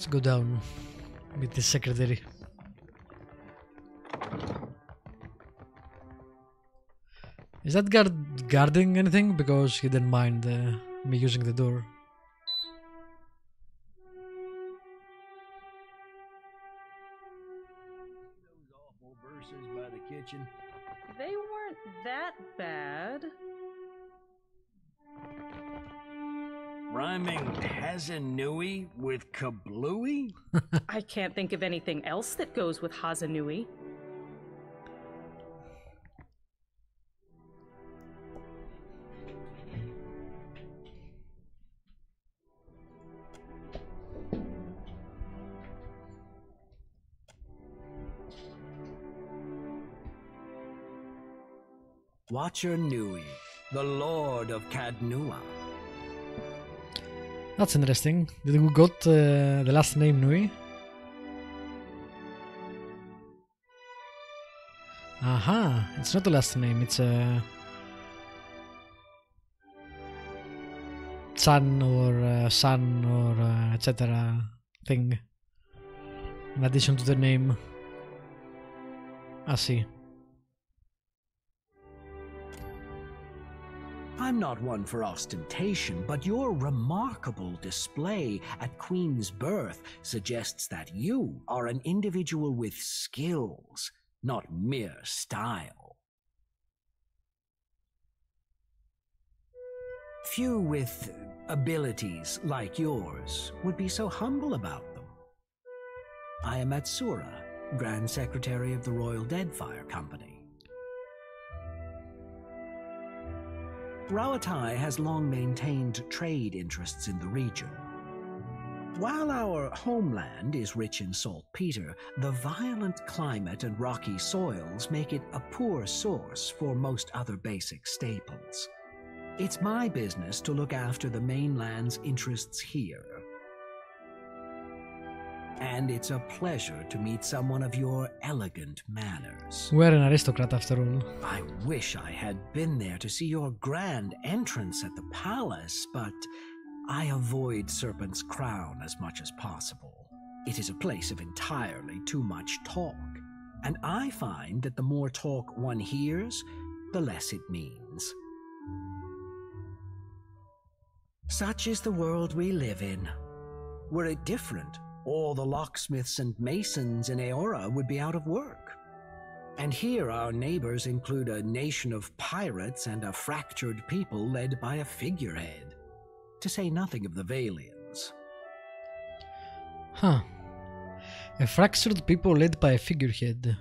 Let's go down with the secretary. Is that guard guarding anything? Because he didn't mind me using the door. Those awful verses by the kitchen. They weren't that bad. Rhyming Hazanui with kablooey? I can't think of anything else that goes with Hazanui. Watcher Nui, the Lord of Cadnua. That's interesting. Did we got the last name Nui? Aha, it's not the last name, it's a son or etc. thing in addition to the name. I see. I'm not one for ostentation, but your remarkable display at Queen's birth suggests that you are an individual with skills, not mere style. Few with abilities like yours would be so humble about them. I am Atsura, Grand Secretary of the Royal Deadfire Company. Rawatai has long maintained trade interests in the region. While our homeland is rich in saltpeter, the violent climate and rocky soils make it a poor source for most other basic staples. It's my business to look after the mainland's interests here. And it's a pleasure to meet someone of your elegant manners. We're an aristocrat after all. I wish I had been there to see your grand entrance at the palace, but I avoid Serpent's Crown as much as possible. It is a place of entirely too much talk, and I find that the more talk one hears, the less it means. Such is the world we live in. Were it different, all the locksmiths and masons in Eora would be out of work. And here our neighbors include a nation of pirates and a fractured people led by a figurehead, to say nothing of the Valians. Huh. A fractured people led by a figurehead.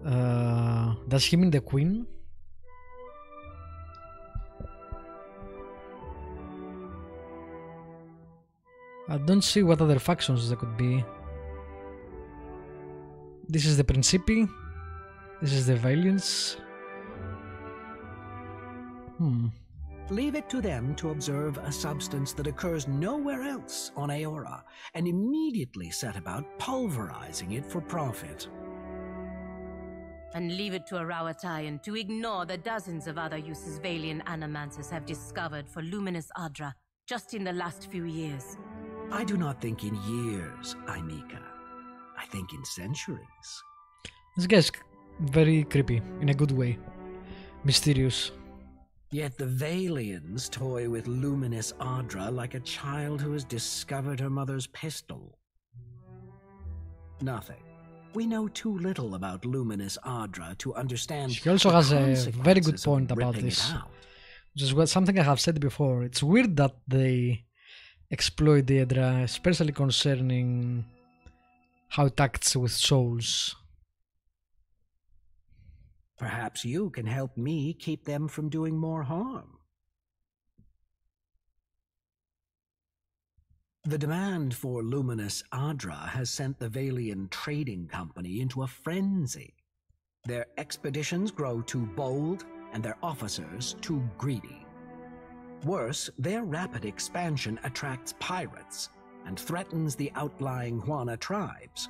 Does he mean the queen? I don't see what other factions there could be. This is the Principi. This is the Valiants. Leave it to them to observe a substance that occurs nowhere else on Eora, and immediately set about pulverizing it for profit. And leave it to Arawatayan to ignore the dozens of other uses Valian animancers have discovered for Luminous Adra just in the last few years. I do not think in years, Aimika. I think in centuries. This guy's very creepy, in a good way. Mysterious. Yet the Valians toy with Luminous Adra like a child who has discovered her mother's pistol. Nothing. We know too little about Luminous Adra to understand. She also has a very good point about this. Which is something I have said before. It's weird that they exploit the Adra, especially concerning how it acts with souls. Perhaps you can help me keep them from doing more harm. The demand for Luminous Adra has sent the Valian Trading Company into a frenzy. Their expeditions grow too bold, and their officers too greedy. Worse, their rapid expansion attracts pirates and threatens the outlying Huana tribes.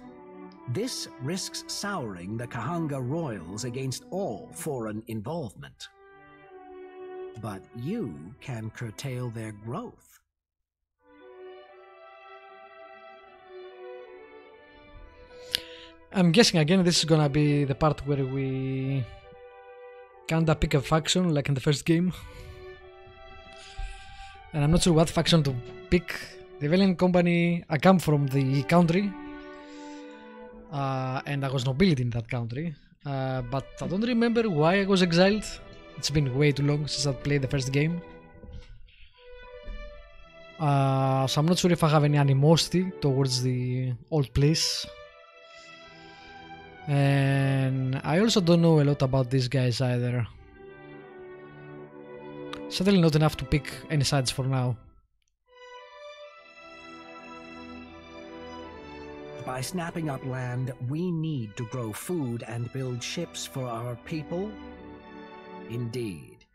This risks souring the Kahanga royals against all foreign involvement. But you can curtail their growth. I'm guessing again this is gonna be the part where we kinda pick a faction like in the first game. And I'm not sure what faction to pick. The Valiant Company, I come from the country. And I was nobility in that country. But I don't remember why I was exiled. It's been way too long since I played the first game. So I'm not sure if I have any animosity towards the old place. And I also don't know a lot about these guys either. Certainly not enough to pick any sides for now. By snapping up land, we need to grow food and build ships for our people? Indeed.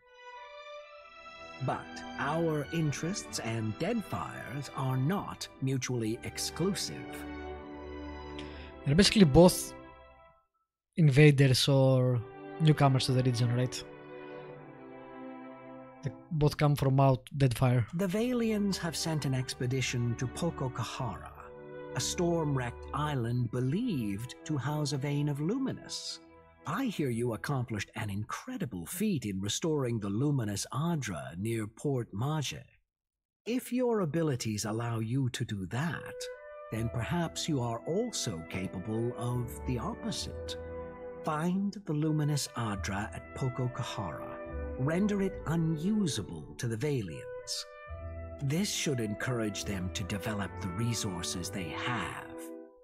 But our interests and Deadfire's are not mutually exclusive. They're basically both invaders or newcomers to the region, right? They both come from out Deadfire. The Valians have sent an expedition to Pococahara, a storm-wrecked island believed to house a vein of Luminous. I hear you accomplished an incredible feat in restoring the Luminous Adra near Port Mage. If your abilities allow you to do that, then perhaps you are also capable of the opposite. Find the Luminous Adra at Pococahara. Render it unusable to the Valians. This should encourage them to develop the resources they have,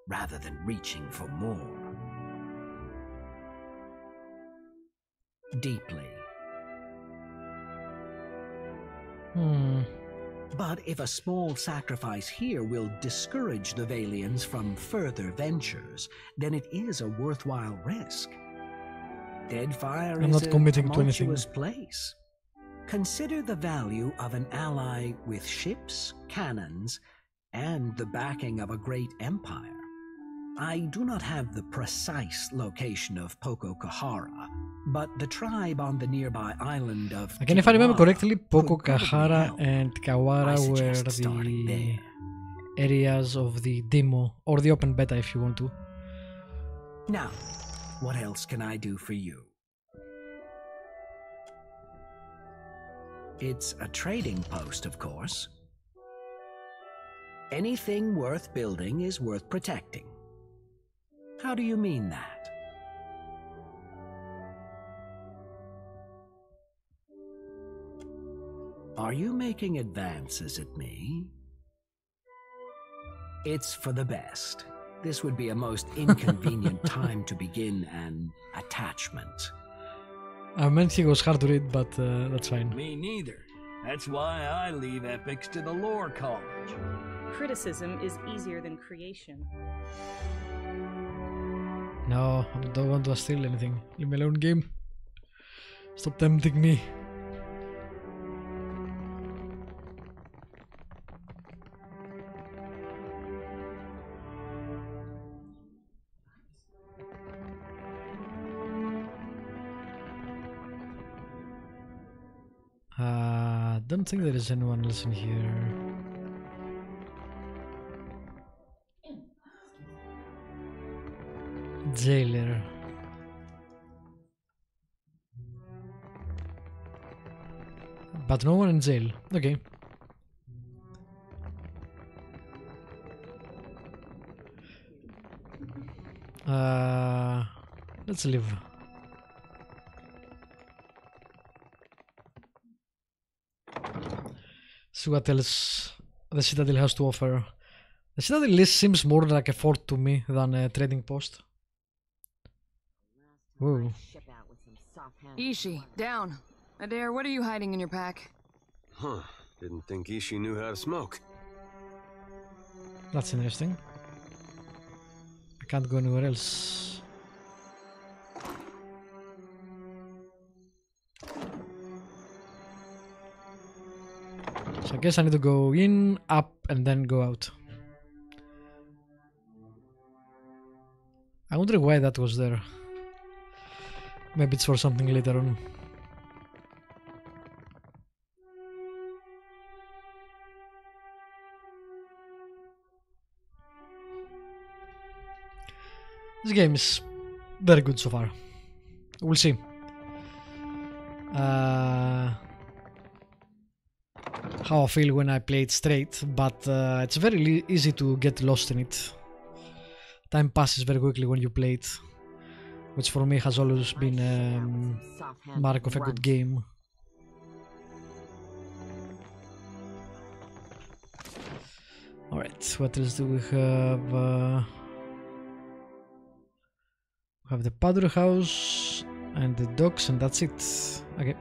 rather than reaching for more. Deeply. But if a small sacrifice here will discourage the Valians from further ventures, then it is a worthwhile risk. Deadfire I'm is not committing a to anything. tumultuous place. Consider the value of an ally with ships, cannons, and the backing of a great empire. I do not have the precise location of Pococahara, but the tribe on the nearby island of Again, if I remember Kawara correctly, could probably Pococahara help. and I Kawara were suggest starting the there. areas of the demo or the open beta if you want to. Now, what else can I do for you? It's a trading post, of course. Anything worth building is worth protecting. How do you mean that? Are you making advances at me? It's for the best. This would be a most inconvenient time to begin an attachment. I meant he was hard to read, but that's fine. Me neither. That's why I leave epics to the lore college. Criticism is easier than creation. No, I don't want to steal anything. Leave me alone, game. Stop tempting me. Don't think there is anyone else in here. Jailer. But no one in jail. Okay. Let's leave. See what else the Citadel has to offer. The Citadel list seems more like a fort to me than a trading post. Whoa. Ishi, down. Adair, what are you hiding in your pack? Huh. Didn't think Ishi knew how to smoke. That's interesting. I can't go anywhere else. So I guess I need to go in, up, and then go out. I wonder why that was there. Maybe it's for something later on. This game is very good so far. We'll see how I feel when I play it straight, but it's very easy to get lost in it. Time passes very quickly when you play it, which for me has always been a mark of a good game. Alright, what else do we have? We have the powder house and the docks, and that's it. Okay.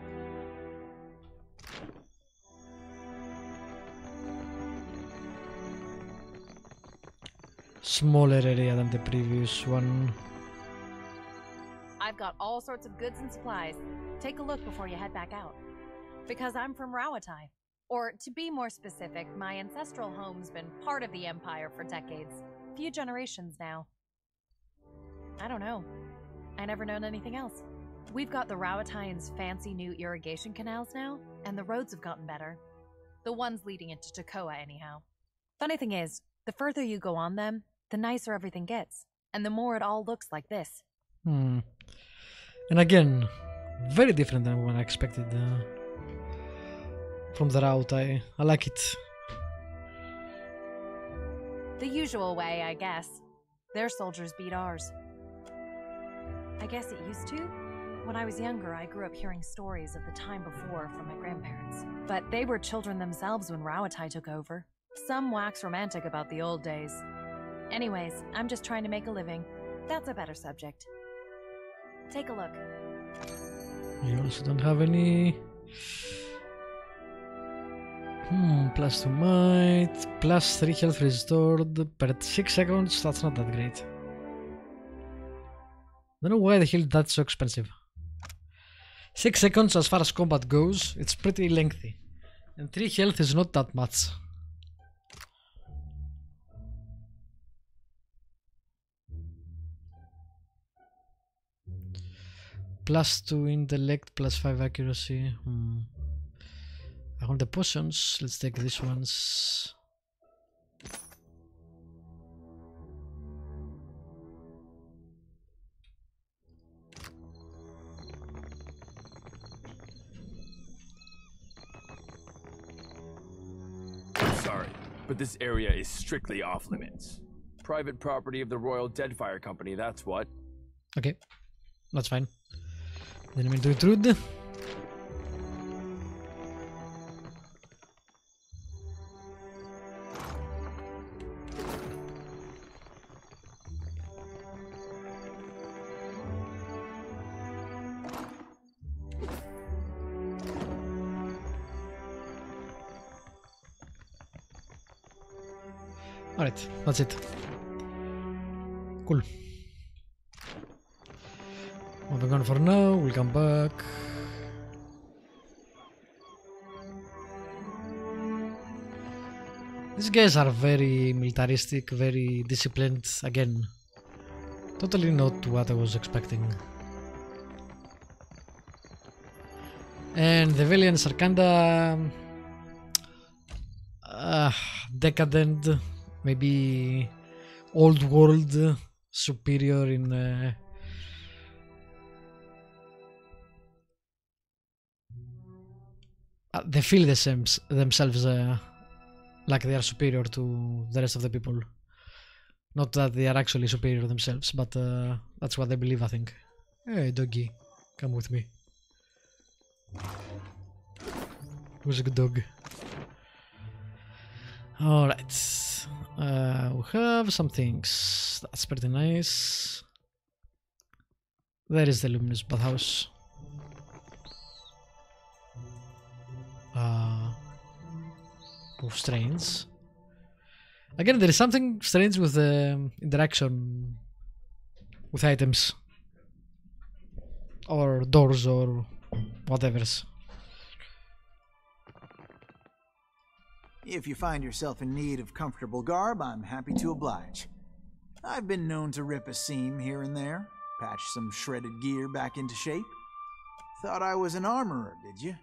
Smaller area than the previous one. I've got all sorts of goods and supplies. Take a look before you head back out. Because I'm from Rawatai. Or, to be more specific, my ancestral home's been part of the Empire for decades. Few generations now. I don't know. I never known anything else. We've got the Rawataians' fancy new irrigation canals now, and the roads have gotten better. The ones leading into Takoa, anyhow. Funny thing is, the further you go on them, the nicer everything gets, and the more it all looks like this. And again, very different than what I expected from the route. I like it. The usual way, I guess. Their soldiers beat ours. I guess it used to. When I was younger, I grew up hearing stories of the time before from my grandparents. But they were children themselves when Rawatai took over. Some wax romantic about the old days. Anyways, I'm just trying to make a living. That's a better subject. Take a look. You also don't have any... plus 2 might, plus 3 health restored per 6 seconds. That's not that great. Don't know why the hell that's so expensive. 6 seconds as far as combat goes, it's pretty lengthy. And 3 health is not that much. Plus 2 intellect, plus 5 accuracy. I want the potions. Let's take these ones. Sorry, but this area is strictly off limits. Private property of the Royal Deadfire Company, that's what. Okay, that's fine. Didn't mean to intrude. Alright, that's it. Cool. Moving on for now, we'll come back. These guys are very militaristic, very disciplined, again. Totally not what I was expecting. And the villains are kinda... decadent, maybe old world, superior in... they feel themselves like they are superior to the rest of the people. Not that they are actually superior themselves, but that's what they believe, I think. Hey, doggy, come with me. Who's a good dog? Alright. We have some things. That's pretty nice. There is the Luminous BathHouse. Strange. Again, there is something strange with the interaction with items or doors or whatever. If you find yourself in need of comfortable garb, I'm happy to oblige. I've been known to rip a seam here and there, patch some shredded gear back into shape. Thought I was an armorer, did you?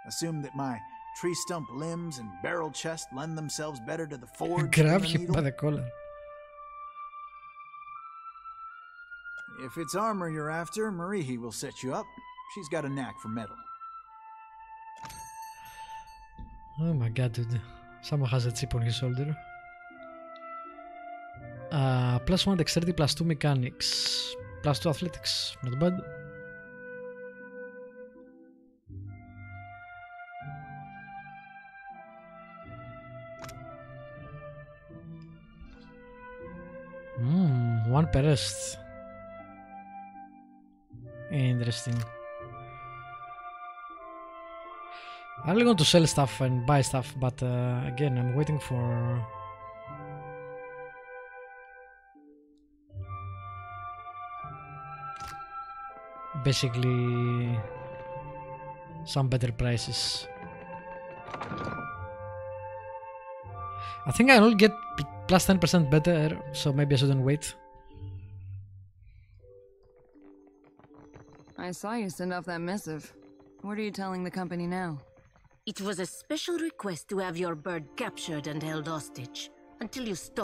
Assumed that my tree stump limbs and barrel chest lend themselves better to the forge. Grab him by the collar. If it's armor you're after, Marihi will set you up. She's got a knack for metal. Oh my god, dude. Someone has a chip on his shoulder. +1 dexterity, +2 mechanics, +2 athletics. Not bad. One per rest. Interesting. I really want to sell stuff and buy stuff, but again, I'm waiting for basically some better prices. I think I'll get +10% better, so maybe I shouldn't wait. I saw you send off that missive. What are you telling the company now? It was a special request to have your bird captured and held hostage until you stop.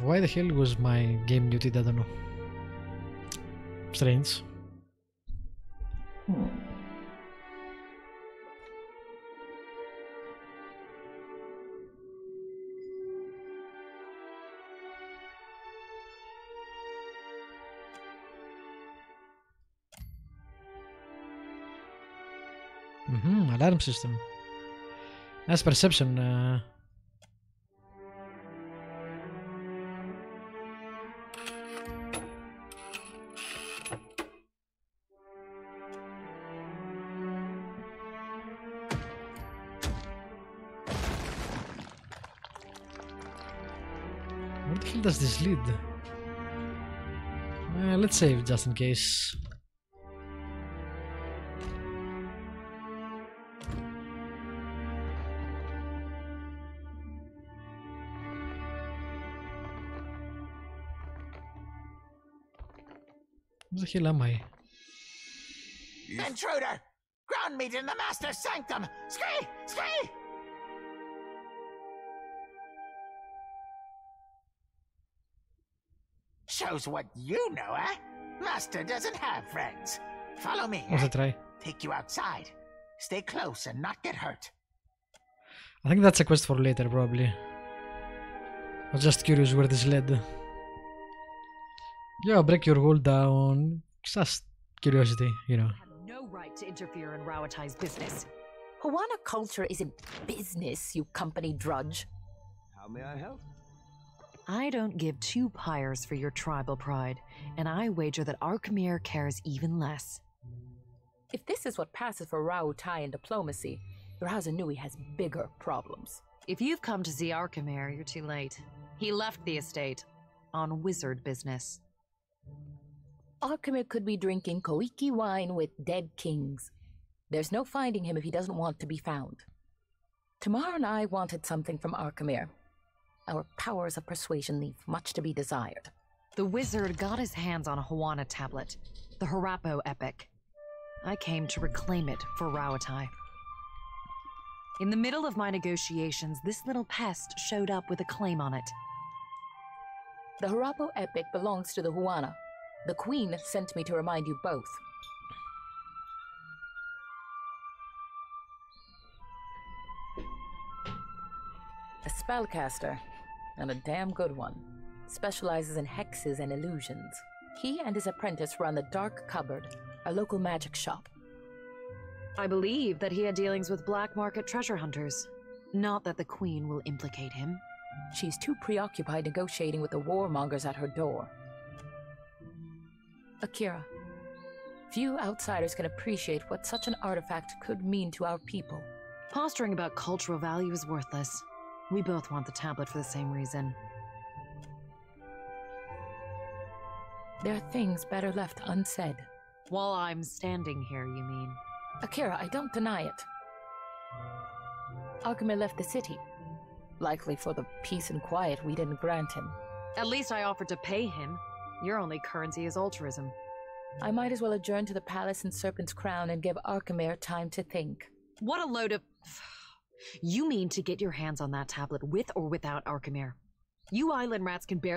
Why the hell was my game muted? I don't know. Strange. Alarm system. Nice perception. Where the hell does this lead? Let's save just in case. Where the hell am I? Intruder! Ground meat in the Master's Sanctum! Ski! Ski! Shows what you know, eh? Master doesn't have friends. Follow me. What's it try? Take you outside. Stay close and not get hurt. I think that's a quest for later, probably. I was just curious where this led. Yeah, break your hold down. Just curiosity, you know. I have no right to interfere in Rauatai's business. Huana culture isn't business, you company drudge. How may I help? I don't give two pyres for your tribal pride, and I wager that Archimere cares even less. If this is what passes for Rauatai in diplomacy, Razanui has bigger problems. If you've come to see Archimere, you're too late. He left the estate on wizard business. Archimere could be drinking Koiki wine with dead kings. There's no finding him if he doesn't want to be found. Tamar and I wanted something from Archimere. Our powers of persuasion leave much to be desired. The wizard got his hands on a Huana tablet, the Harapo epic. I came to reclaim it for Rauatai. In the middle of my negotiations, this little pest showed up with a claim on it. The Harapo epic belongs to the Huana. The Queen sent me to remind you both. A spellcaster, and a damn good one. Specializes in hexes and illusions. He and his apprentice run the Dark Cupboard, a local magic shop. I believe that he had dealings with black market treasure hunters. Not that the Queen will implicate him. She's too preoccupied negotiating with the warmongers at her door. Akira, few outsiders can appreciate what such an artifact could mean to our people. Posturing about cultural value is worthless. We both want the tablet for the same reason. There are things better left unsaid. While I'm standing here, you mean? Akira, I don't deny it. Archimere left the city. Likely for the peace and quiet we didn't grant him. At least I offered to pay him. Your only currency is altruism. I might as well adjourn to the palace in Serpent's Crown and give Archimere time to think. What a load of... You mean to get your hands on that tablet with or without Archimere? You island rats can barely...